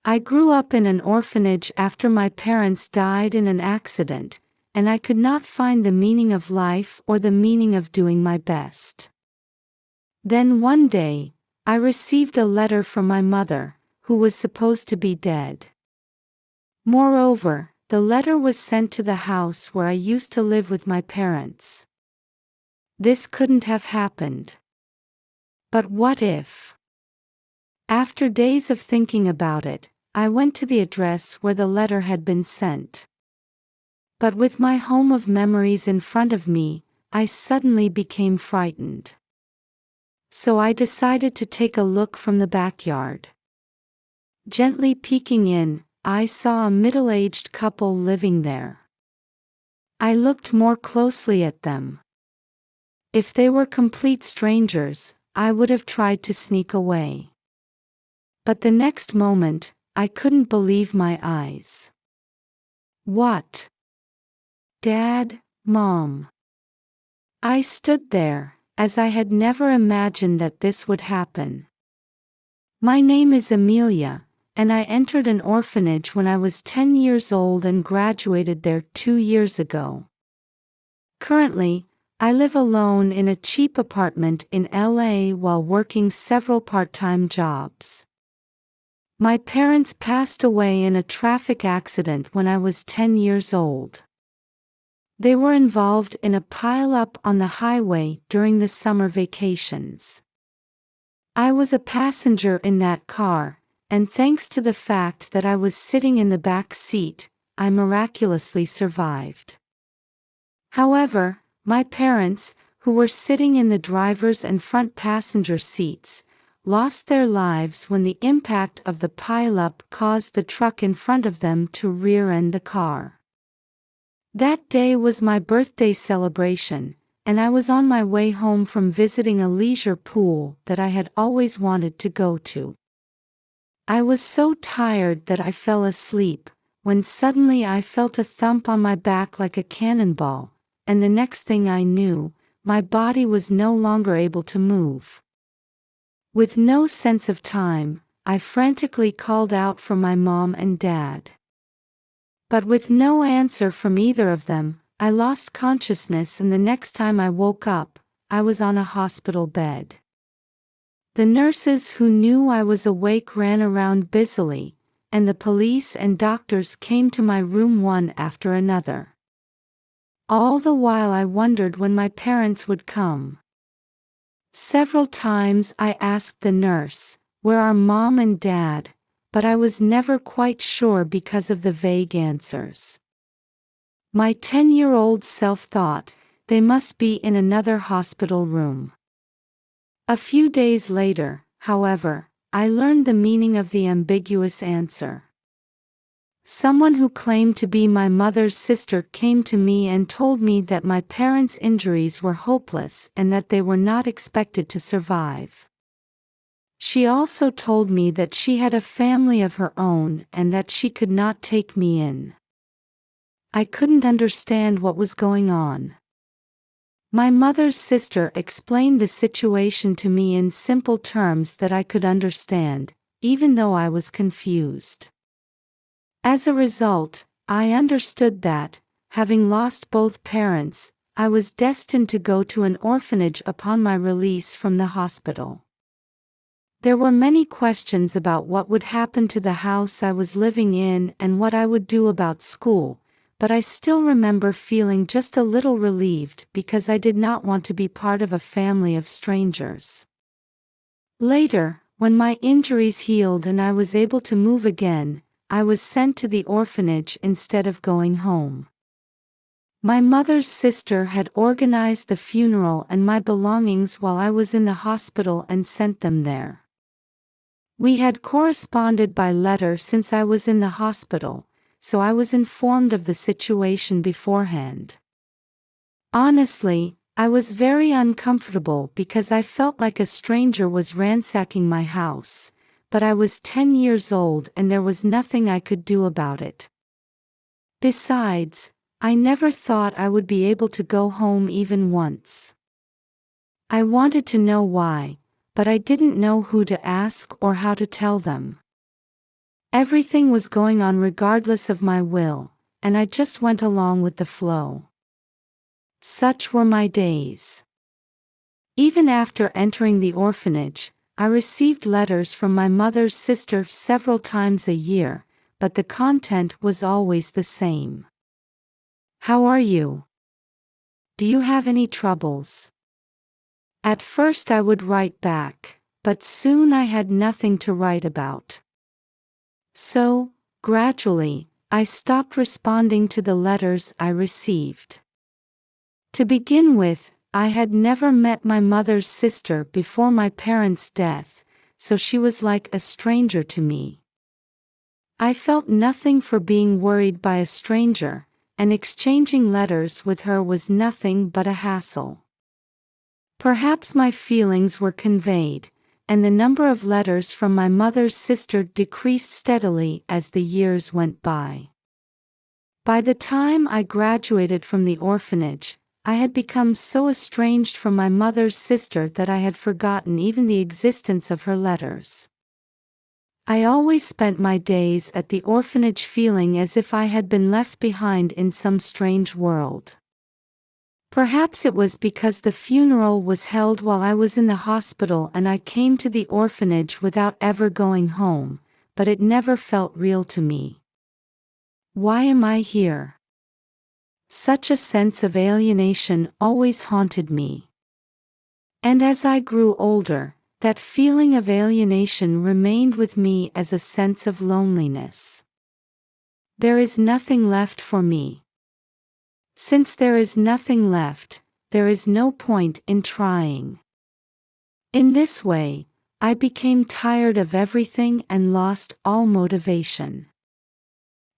I grew up in an orphanage after my parents died in an accident, and I could not find the meaning of life or the meaning of doing my best. Then one day, I received a letter from my mother, who was supposed to be dead. Moreover, the letter was sent to the house where I used to live with my parents. This couldn't have happened. But what if? After days of thinking about it, I went to the address where the letter had been sent. But with my home of memories in front of me, I suddenly became frightened. So I decided to take a look from the backyard. Gently peeking in, I saw a middle-aged couple living there. I looked more closely at them. If they were complete strangers, I would have tried to sneak away. But the next moment, I couldn't believe my eyes. What? Dad, Mom. I stood there, as I had never imagined that this would happen. My name is Amelia, and I entered an orphanage when I was 10 years old and graduated there 2 years ago. Currently, I live alone in a cheap apartment in LA while working several part-time jobs. My parents passed away in a traffic accident when I was 10 years old. They were involved in a pile-up on the highway during the summer vacations. I was a passenger in that car, and thanks to the fact that I was sitting in the back seat, I miraculously survived. However, my parents, who were sitting in the driver's and front passenger seats, lost their lives when the impact of the pile-up caused the truck in front of them to rear-end the car. That day was my birthday celebration, and I was on my way home from visiting a leisure pool that I had always wanted to go to. I was so tired that I fell asleep, when suddenly I felt a thump on my back like a cannonball, and the next thing I knew, my body was no longer able to move. With no sense of time, I frantically called out for my mom and dad. But with no answer from either of them, I lost consciousness, and the next time I woke up, I was on a hospital bed. The nurses who knew I was awake ran around busily, and the police and doctors came to my room one after another. All the while I wondered when my parents would come. Several times I asked the nurse, "Where are Mom and Dad?" but I was never quite sure because of the vague answers. My 10-year-old self thought, they must be in another hospital room. A few days later, however, I learned the meaning of the ambiguous answer. Someone who claimed to be my mother's sister came to me and told me that my parents' injuries were hopeless and that they were not expected to survive. She also told me that she had a family of her own and that she could not take me in. I couldn't understand what was going on. My mother's sister explained the situation to me in simple terms that I could understand, even though I was confused. As a result, I understood that, having lost both parents, I was destined to go to an orphanage upon my release from the hospital. There were many questions about what would happen to the house I was living in and what I would do about school, but I still remember feeling just a little relieved because I did not want to be part of a family of strangers. Later, when my injuries healed and I was able to move again, I was sent to the orphanage instead of going home. My mother's sister had organized the funeral and my belongings while I was in the hospital and sent them there. We had corresponded by letter since I was in the hospital, so I was informed of the situation beforehand. Honestly, I was very uncomfortable because I felt like a stranger was ransacking my house, but I was 10 years old and there was nothing I could do about it. Besides, I never thought I would be able to go home even once. I wanted to know why, but I didn't know who to ask or how to tell them. Everything was going on regardless of my will, and I just went along with the flow. Such were my days. Even after entering the orphanage, I received letters from my mother's sister several times a year, but the content was always the same. How are you? Do you have any troubles? At first I would write back, but soon I had nothing to write about. So, gradually, I stopped responding to the letters I received. To begin with, I had never met my mother's sister before my parents' death, so she was like a stranger to me. I felt nothing for being worried by a stranger, and exchanging letters with her was nothing but a hassle. Perhaps my feelings were conveyed, and the number of letters from my mother's sister decreased steadily as the years went by. By the time I graduated from the orphanage, I had become so estranged from my mother's sister that I had forgotten even the existence of her letters. I always spent my days at the orphanage feeling as if I had been left behind in some strange world. Perhaps it was because the funeral was held while I was in the hospital and I came to the orphanage without ever going home, but it never felt real to me. Why am I here? Such a sense of alienation always haunted me. And as I grew older, that feeling of alienation remained with me as a sense of loneliness. There is nothing left for me. Since there is nothing left, there is no point in trying. In this way, I became tired of everything and lost all motivation.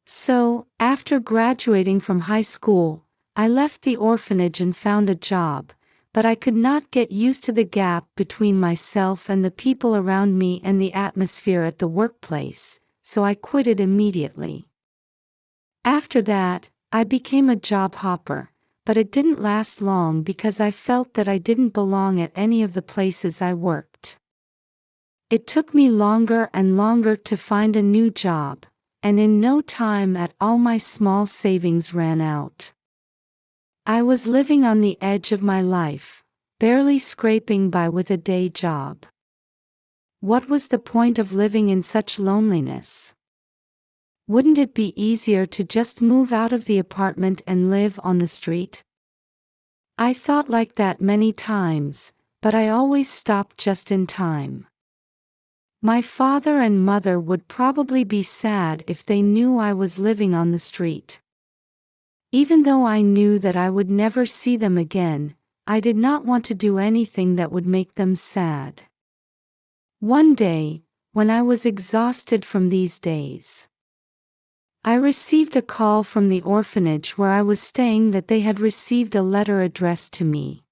So, after graduating from high school, I left the orphanage and found a job, but I could not get used to the gap between myself and the people around me and the atmosphere at the workplace, so I quit it immediately. After that, I became a job hopper, but it didn't last long because I felt that I didn't belong at any of the places I worked. It took me longer and longer to find a new job, and in no time at all my small savings ran out. I was living on the edge of my life, barely scraping by with a day job. What was the point of living in such loneliness? Wouldn't it be easier to just move out of the apartment and live on the street? I thought like that many times, but I always stopped just in time. My father and mother would probably be sad if they knew I was living on the street. Even though I knew that I would never see them again, I did not want to do anything that would make them sad. One day, when I was exhausted from these days, I received a call from the orphanage where I was staying that they had received a letter addressed to me.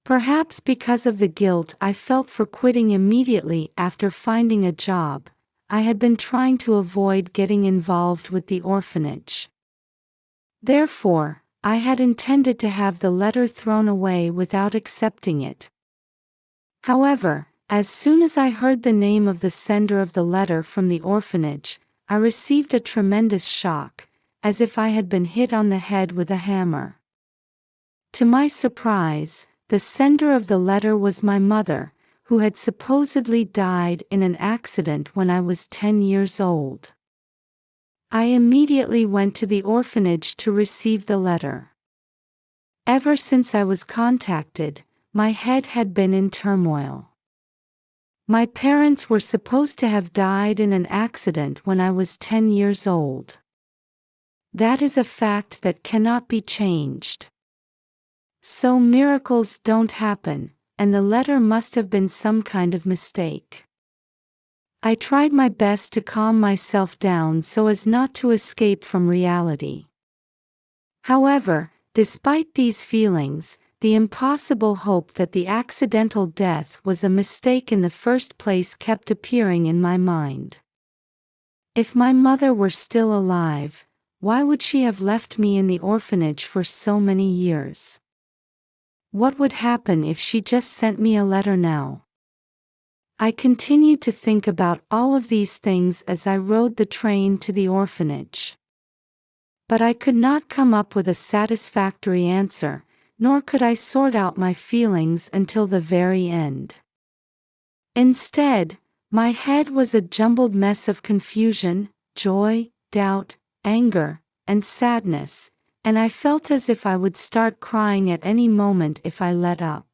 Perhaps because of the guilt I felt for quitting immediately after finding a job, I had been trying to avoid getting involved with the orphanage. Therefore, I had intended to have the letter thrown away without accepting it. However, as soon as I heard the name of the sender of the letter from the orphanage, I received a tremendous shock, as if I had been hit on the head with a hammer. To my surprise, the sender of the letter was my mother, who had supposedly died in an accident when I was 10 years old. I immediately went to the orphanage to receive the letter. Ever since I was contacted, my head had been in turmoil. My parents were supposed to have died in an accident when I was 10 years old. That is a fact that cannot be changed. So miracles don't happen, and the letter must have been some kind of mistake. I tried my best to calm myself down so as not to escape from reality. However, despite these feelings, the impossible hope that the accidental death was a mistake in the first place kept appearing in my mind. If my mother were still alive, why would she have left me in the orphanage for so many years? What would happen if she just sent me a letter now? I continued to think about all of these things as I rode the train to the orphanage. But I could not come up with a satisfactory answer, nor could I sort out my feelings until the very end. Instead, my head was a jumbled mess of confusion, joy, doubt, anger, and sadness, and I felt as if I would start crying at any moment if I let up.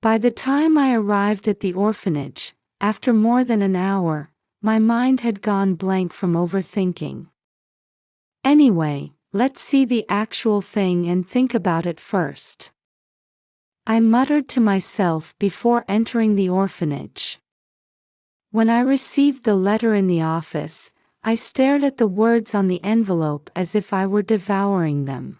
By the time I arrived at the orphanage, after more than an hour, my mind had gone blank from overthinking. Anyway, let's see the actual thing and think about it first. I muttered to myself before entering the orphanage. When I received the letter in the office, I stared at the words on the envelope as if I were devouring them.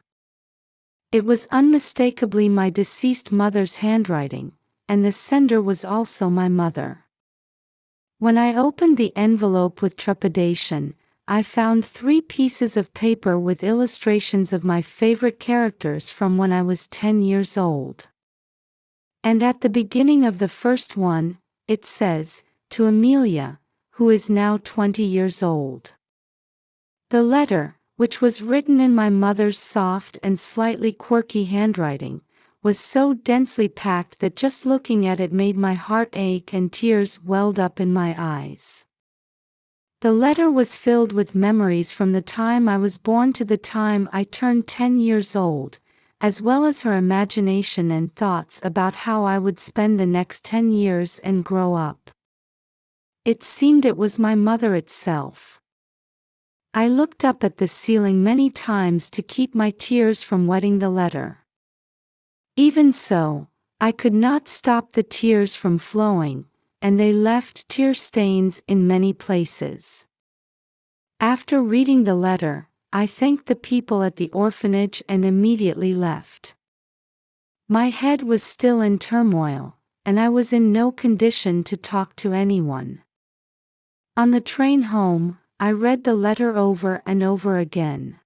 It was unmistakably my deceased mother's handwriting, and the sender was also my mother. When I opened the envelope with trepidation, I found 3 pieces of paper with illustrations of my favorite characters from when I was 10 years old. And at the beginning of the first one, it says, "To Amelia, who is now 20 years old." The letter, which was written in my mother's soft and slightly quirky handwriting, was so densely packed that just looking at it made my heart ache and tears welled up in my eyes. The letter was filled with memories from the time I was born to the time I turned 10 years old, as well as her imagination and thoughts about how I would spend the next 10 years and grow up. It seemed it was my mother itself. I looked up at the ceiling many times to keep my tears from wetting the letter. Even so, I could not stop the tears from flowing, and they left tear stains in many places. After reading the letter, I thanked the people at the orphanage and immediately left. My head was still in turmoil, and I was in no condition to talk to anyone. On the train home, I read the letter over and over again.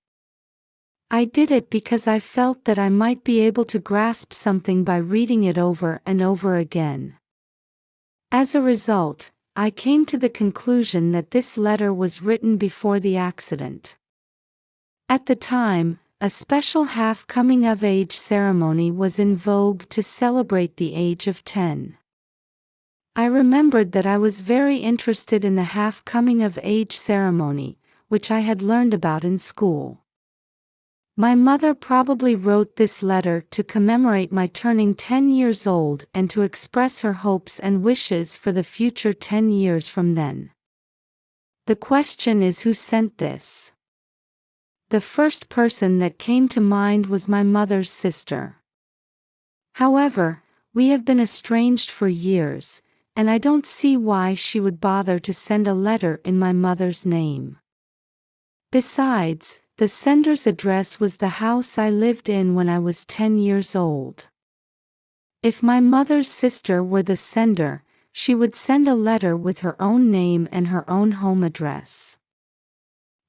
I did it because I felt that I might be able to grasp something by reading it over and over again. As a result, I came to the conclusion that this letter was written before the accident. At the time, a special half-coming-of-age ceremony was in vogue to celebrate the age of 10. I remembered that I was very interested in the half-coming-of-age ceremony, which I had learned about in school. My mother probably wrote this letter to commemorate my turning 10 years old and to express her hopes and wishes for the future 10 years from then. The question is, who sent this? The first person that came to mind was my mother's sister. However, we have been estranged for years, and I don't see why she would bother to send a letter in my mother's name. Besides, the sender's address was the house I lived in when I was 10 years old. If my mother's sister were the sender, she would send a letter with her own name and her own home address.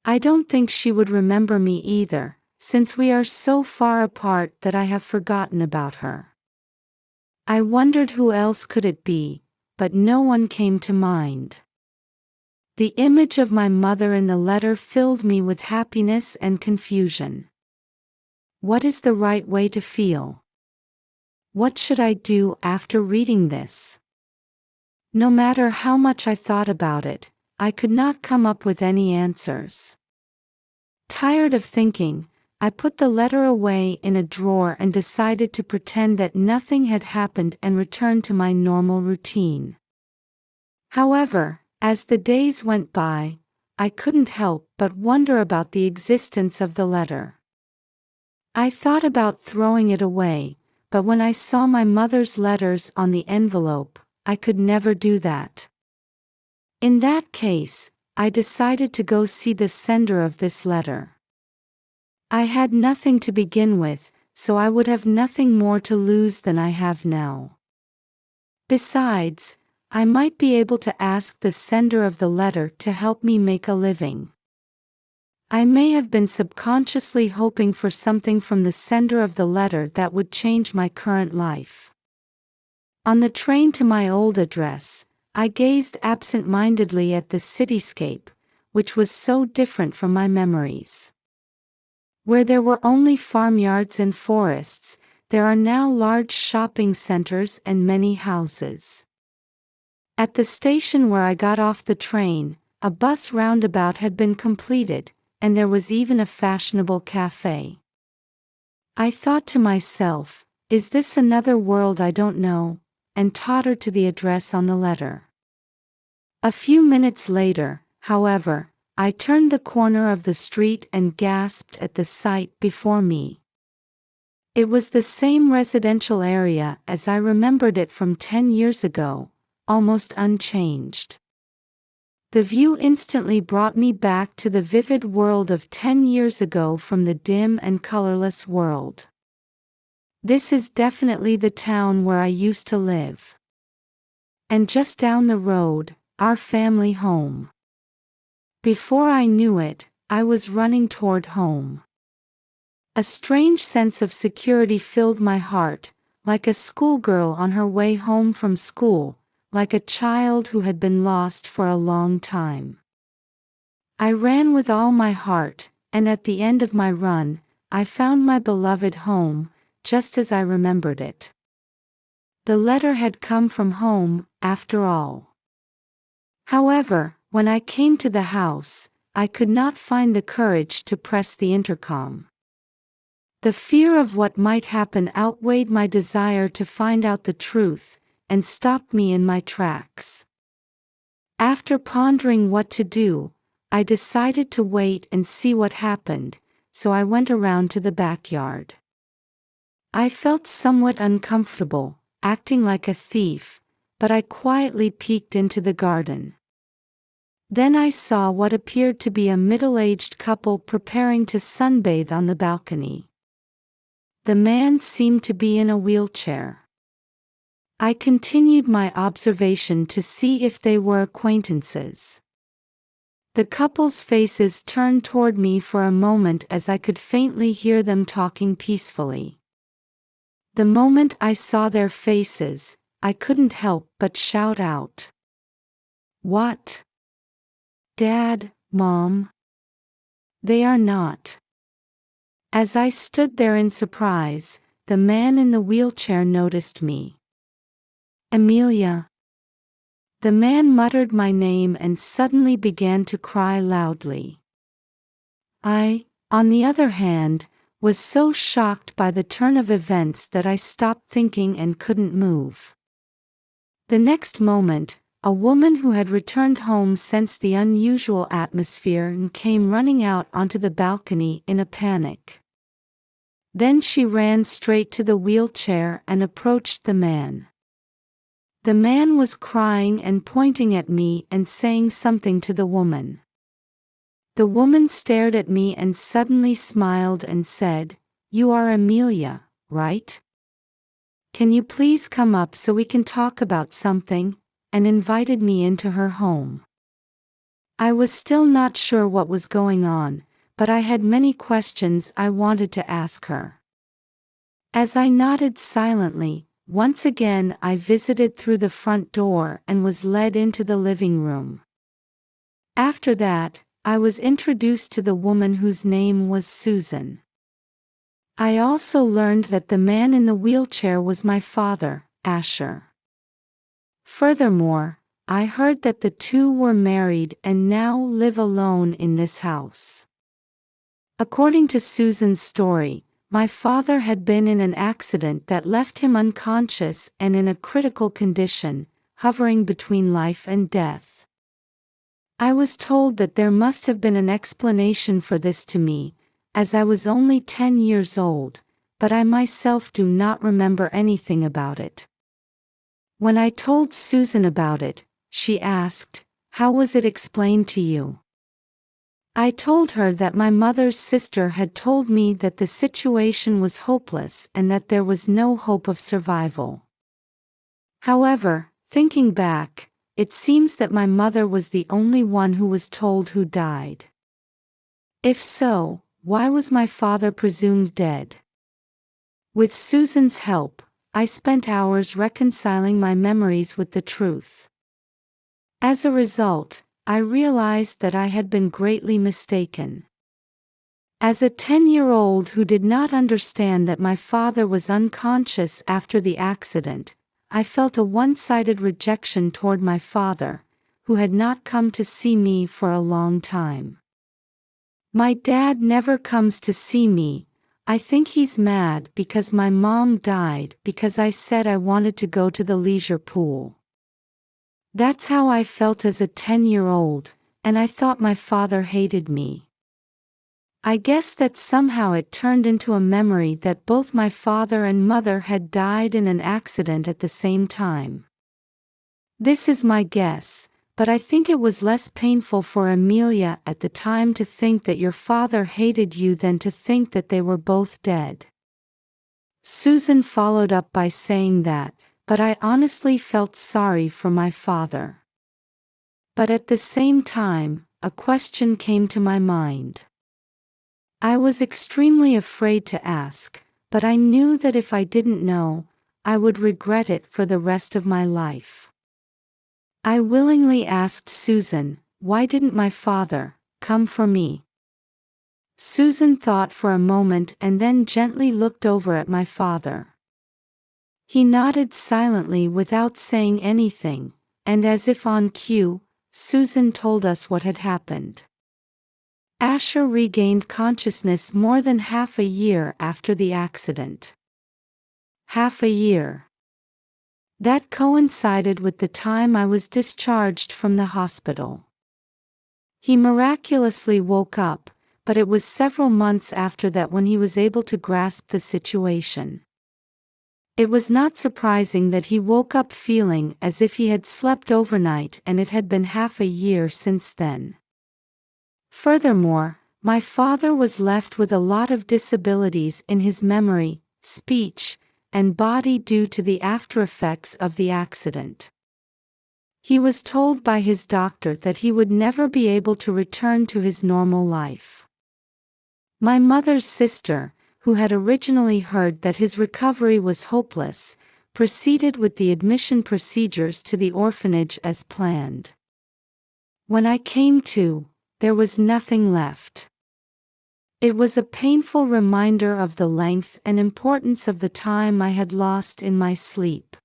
I don't think she would remember me either, since we are so far apart that I have forgotten about her. I wondered who else could it be, but no one came to mind. The image of my mother in the letter filled me with happiness and confusion. What is the right way to feel? What should I do after reading this? No matter how much I thought about it, I could not come up with any answers. Tired of thinking, I put the letter away in a drawer and decided to pretend that nothing had happened and return to my normal routine. However, as the days went by, I couldn't help but wonder about the existence of the letter. I thought about throwing it away, but when I saw my mother's letters on the envelope, I could never do that. In that case, I decided to go see the sender of this letter. I had nothing to begin with, so I would have nothing more to lose than I have now. Besides, I might be able to ask the sender of the letter to help me make a living. I may have been subconsciously hoping for something from the sender of the letter that would change my current life. On the train to my old address, I gazed absent-mindedly at the cityscape, which was so different from my memories. Where there were only farmyards and forests, there are now large shopping centers and many houses. At the station where I got off the train, a bus roundabout had been completed, and there was even a fashionable cafe. I thought to myself, is this another world I don't know, and tottered to the address on the letter. A few minutes later, however, I turned the corner of the street and gasped at the sight before me. It was the same residential area as I remembered it from 10 years ago, almost unchanged. The view instantly brought me back to the vivid world of 10 years ago from the dim and colorless world. This is definitely the town where I used to live. And just down the road, our family home. Before I knew it, I was running toward home. A strange sense of security filled my heart, like a schoolgirl on her way home from school, like a child who had been lost for a long time. I ran with all my heart, and at the end of my run, I found my beloved home, just as I remembered it. The letter had come from home, after all. However, when I came to the house, I could not find the courage to press the intercom. The fear of what might happen outweighed my desire to find out the truth, and stopped me in my tracks. After pondering what to do, I decided to wait and see what happened, so I went around to the backyard. I felt somewhat uncomfortable, acting like a thief, but I quietly peeked into the garden. Then I saw what appeared to be a middle-aged couple preparing to sunbathe on the balcony. The man seemed to be in a wheelchair. I continued my observation to see if they were acquaintances. The couple's faces turned toward me for a moment as I could faintly hear them talking peacefully. The moment I saw their faces, I couldn't help but shout out. "What? Dad, Mom? They are not." As I stood there in surprise, the man in the wheelchair noticed me. "Amelia." The man muttered my name and suddenly began to cry loudly. I, on the other hand, was so shocked by the turn of events that I stopped thinking and couldn't move. The next moment, a woman who had returned home sensed the unusual atmosphere and came running out onto the balcony in a panic. Then she ran straight to the wheelchair and approached the man. The man was crying and pointing at me and saying something to the woman. The woman stared at me and suddenly smiled and said, "You are Amelia, right? Can you please come up so we can talk about something?" and invited me into her home. I was still not sure what was going on, but I had many questions I wanted to ask her. As I nodded silently, once again I visited through the front door and was led into the living room. After that, I was introduced to the woman whose name was Susan. I also learned that the man in the wheelchair was my father, Asher. Furthermore, I heard that the two were married and now live alone in this house. According to Susan's story, my father had been in an accident that left him unconscious and in a critical condition, hovering between life and death. I was told that there must have been an explanation for this to me, as I was only 10 years old, but I myself do not remember anything about it. When I told Susan about it, she asked, "How was it explained to you?" I told her that my mother's sister had told me that the situation was hopeless and that there was no hope of survival. However, thinking back, it seems that my mother was the only one who was told who died. If so, why was my father presumed dead? With Susan's help, I spent hours reconciling my memories with the truth. As a result, I realized that I had been greatly mistaken. As a 10-year-old who did not understand that my father was unconscious after the accident, I felt a one-sided rejection toward my father, who had not come to see me for a long time. My dad never comes to see me. I think he's mad because my mom died because I said I wanted to go to the leisure pool. That's how I felt as a 10-year-old, and I thought my father hated me. I guess that somehow it turned into a memory that both my father and mother had died in an accident at the same time. This is my guess, but I think it was less painful for Amelia at the time to think that your father hated you than to think that they were both dead. Susan followed up by saying that, but I honestly felt sorry for my father. But at the same time, a question came to my mind. I was extremely afraid to ask, but I knew that if I didn't know, I would regret it for the rest of my life. I willingly asked Susan, "Why didn't my father come for me?" Susan thought for a moment and then gently looked over at my father. He nodded silently without saying anything, and as if on cue, Susan told us what had happened. Asher regained consciousness more than half a year after the accident. Half a year. That coincided with the time I was discharged from the hospital. He miraculously woke up, but it was several months after that when he was able to grasp the situation. It was not surprising that he woke up feeling as if he had slept overnight and it had been half a year since then. Furthermore, my father was left with a lot of disabilities in his memory, speech, and body due to the aftereffects of the accident. He was told by his doctor that he would never be able to return to his normal life. My mother's sister, who had originally heard that his recovery was hopeless, proceeded with the admission procedures to the orphanage as planned. When I came to, there was nothing left. It was a painful reminder of the length and importance of the time I had lost in my sleep.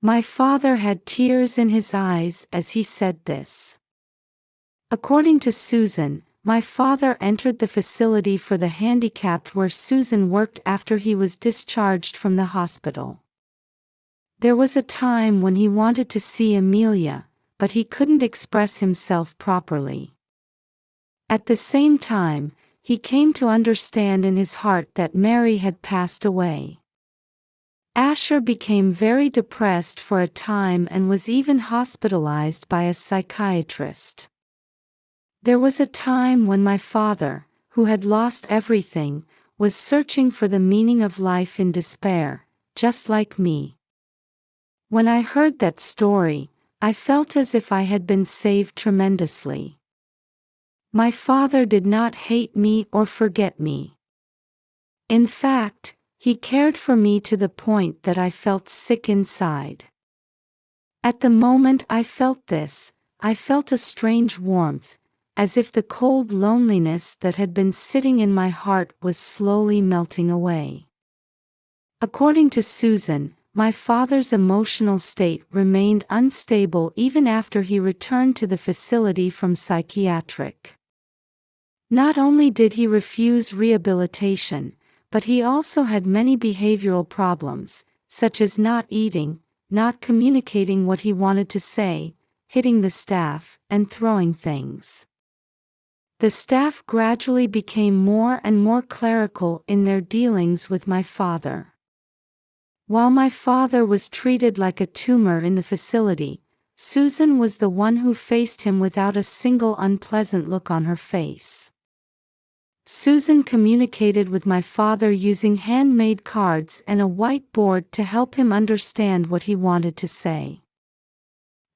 My father had tears in his eyes as he said this. According to Susan, my father entered the facility for the handicapped where Susan worked after he was discharged from the hospital. There was a time when he wanted to see Amelia, but he couldn't express himself properly. At the same time, he came to understand in his heart that Mary had passed away. Asher became very depressed for a time and was even hospitalized by a psychiatrist. There was a time when my father, who had lost everything, was searching for the meaning of life in despair, just like me. When I heard that story, I felt as if I had been saved tremendously. My father did not hate me or forget me. In fact, he cared for me to the point that I felt sick inside. At the moment I felt this, I felt a strange warmth, as if the cold loneliness that had been sitting in my heart was slowly melting away. According to Susan, my father's emotional state remained unstable even after he returned to the facility from psychiatric. Not only did he refuse rehabilitation, but he also had many behavioral problems, such as not eating, not communicating what he wanted to say, hitting the staff, and throwing things. The staff gradually became more and more clerical in their dealings with my father. While my father was treated like a tumor in the facility, Susan was the one who faced him without a single unpleasant look on her face. Susan communicated with my father using handmade cards and a whiteboard to help him understand what he wanted to say.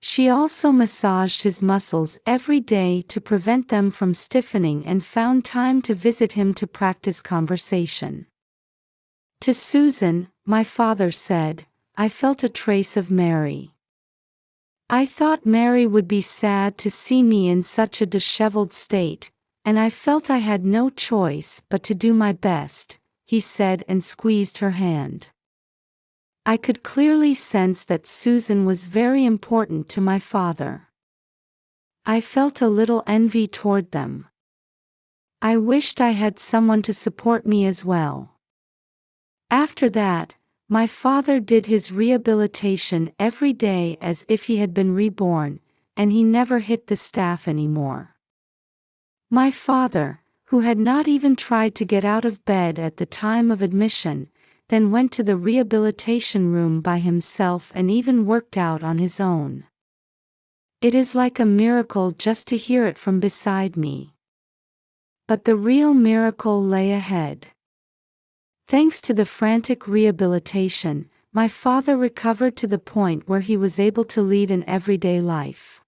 She also massaged his muscles every day to prevent them from stiffening and found time to visit him to practice conversation. To Susan, my father said, "I felt a trace of Mary. I thought Mary would be sad to see me in such a disheveled state, and I felt I had no choice but to do my best," he said and squeezed her hand. I could clearly sense that Susan was very important to my father. I felt a little envy toward them. I wished I had someone to support me as well. After that, my father did his rehabilitation every day as if he had been reborn, and he never hit the staff anymore. My father, who had not even tried to get out of bed at the time of admission, then went to the rehabilitation room by himself and even worked out on his own. It is like a miracle just to hear it from beside me. But the real miracle lay ahead. Thanks to the frantic rehabilitation, my father recovered to the point where he was able to lead an everyday life.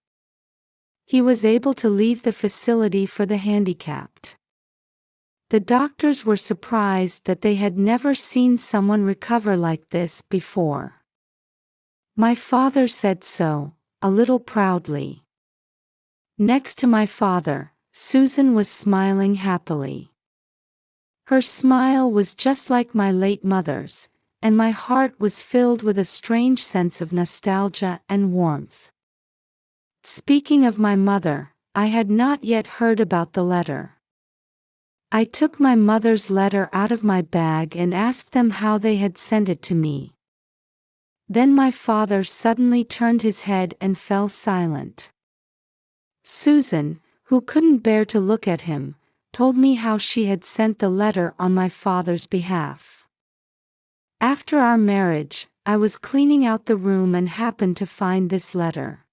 He was able to leave the facility for the handicapped. The doctors were surprised that they had never seen someone recover like this before. My father said so, a little proudly. Next to my father, Susan was smiling happily. Her smile was just like my late mother's, and my heart was filled with a strange sense of nostalgia and warmth. Speaking of my mother, I had not yet heard about the letter. I took my mother's letter out of my bag and asked them how they had sent it to me. Then my father suddenly turned his head and fell silent. Susan, who couldn't bear to look at him, told me how she had sent the letter on my father's behalf. After our marriage, I was cleaning out the room and happened to find this letter.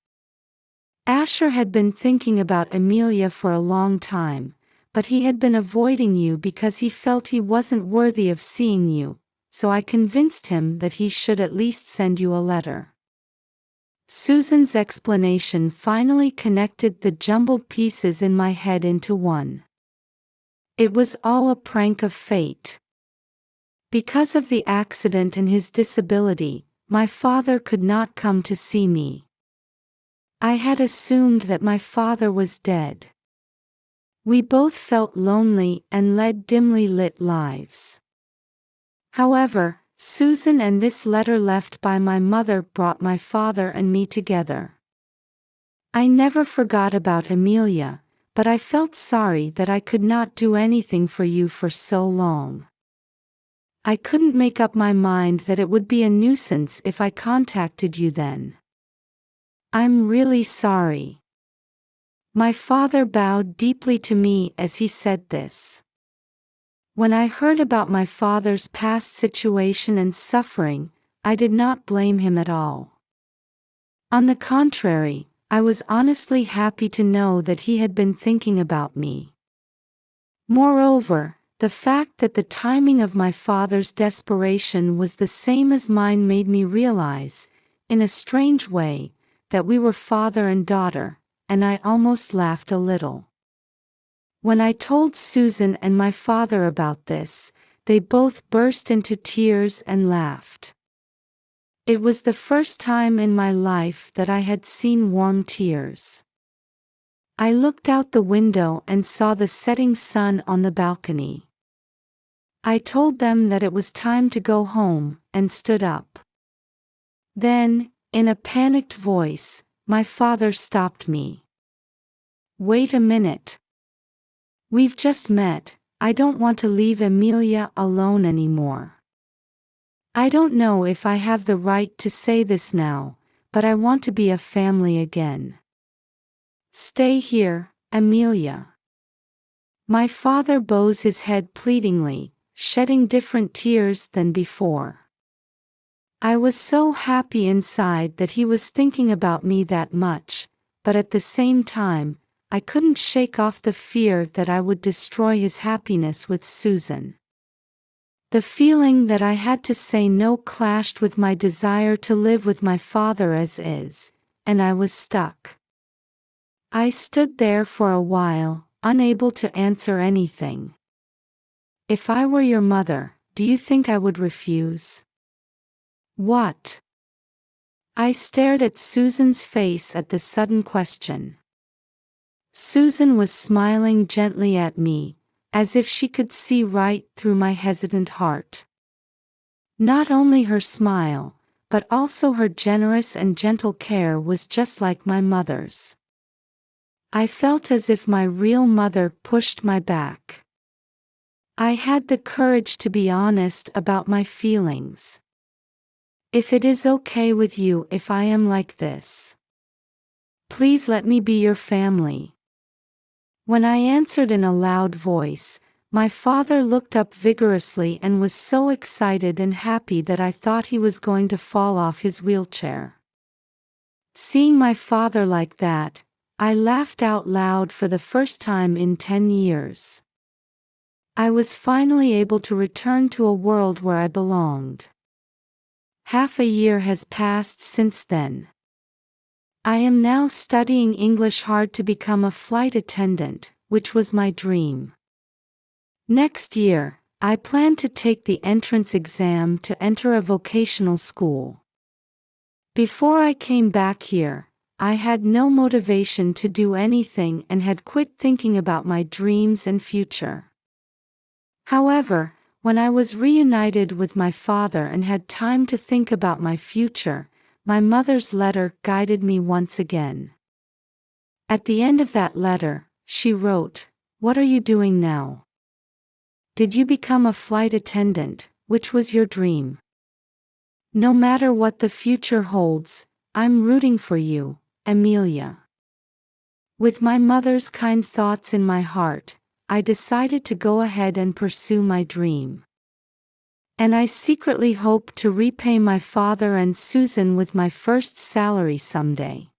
Asher had been thinking about Amelia for a long time, but he had been avoiding you because he felt he wasn't worthy of seeing you, so I convinced him that he should at least send you a letter. Susan's explanation finally connected the jumbled pieces in my head into one. It was all a prank of fate. Because of the accident and his disability, my father could not come to see me. I had assumed that my father was dead. We both felt lonely and led dimly lit lives. However, Susan and this letter left by my mother brought my father and me together. I never forgot about Amelia, but I felt sorry that I could not do anything for you for so long. I couldn't make up my mind that it would be a nuisance if I contacted you then. I'm really sorry. My father bowed deeply to me as he said this. When I heard about my father's past situation and suffering, I did not blame him at all. On the contrary, I was honestly happy to know that he had been thinking about me. Moreover, the fact that the timing of my father's desperation was the same as mine made me realize, in a strange way, that we were father and daughter, and I almost laughed a little. When I told Susan and my father about this, they both burst into tears and laughed. It was the first time in my life that I had seen warm tears. I looked out the window and saw the setting sun on the balcony. I told them that it was time to go home, and stood up. Then, in a panicked voice, my father stopped me. "Wait a minute. We've just met. I don't want to leave Amelia alone anymore. I don't know if I have the right to say this now, but I want to be a family again. Stay here, Amelia." My father bows his head pleadingly, shedding different tears than before. I was so happy inside that he was thinking about me that much, but at the same time, I couldn't shake off the fear that I would destroy his happiness with Susan. The feeling that I had to say no clashed with my desire to live with my father as is, and I was stuck. I stood there for a while, unable to answer anything. If I were your mother, do you think I would refuse? What? I stared at Susan's face at the sudden question. Susan was smiling gently at me, as if she could see right through my hesitant heart. Not only her smile, but also her generous and gentle care was just like my mother's. I felt as if my real mother pushed my back. I had the courage to be honest about my feelings. If it is okay with you if I am like this, please let me be your family. When I answered in a loud voice, my father looked up vigorously and was so excited and happy that I thought he was going to fall off his wheelchair. Seeing my father like that, I laughed out loud for the first time in 10 years. I was finally able to return to a world where I belonged. Half a year has passed since then. I am now studying English hard to become a flight attendant, which was my dream. Next year, I plan to take the entrance exam to enter a vocational school. Before I came back here, I had no motivation to do anything and had quit thinking about my dreams and future. However, when I was reunited with my father and had time to think about my future, my mother's letter guided me once again. At the end of that letter, she wrote, "What are you doing now? Did you become a flight attendant, which was your dream? No matter what the future holds, I'm rooting for you, Amelia." With my mother's kind thoughts in my heart, I decided to go ahead and pursue my dream. And I secretly hope to repay my father and Susan with my first salary someday.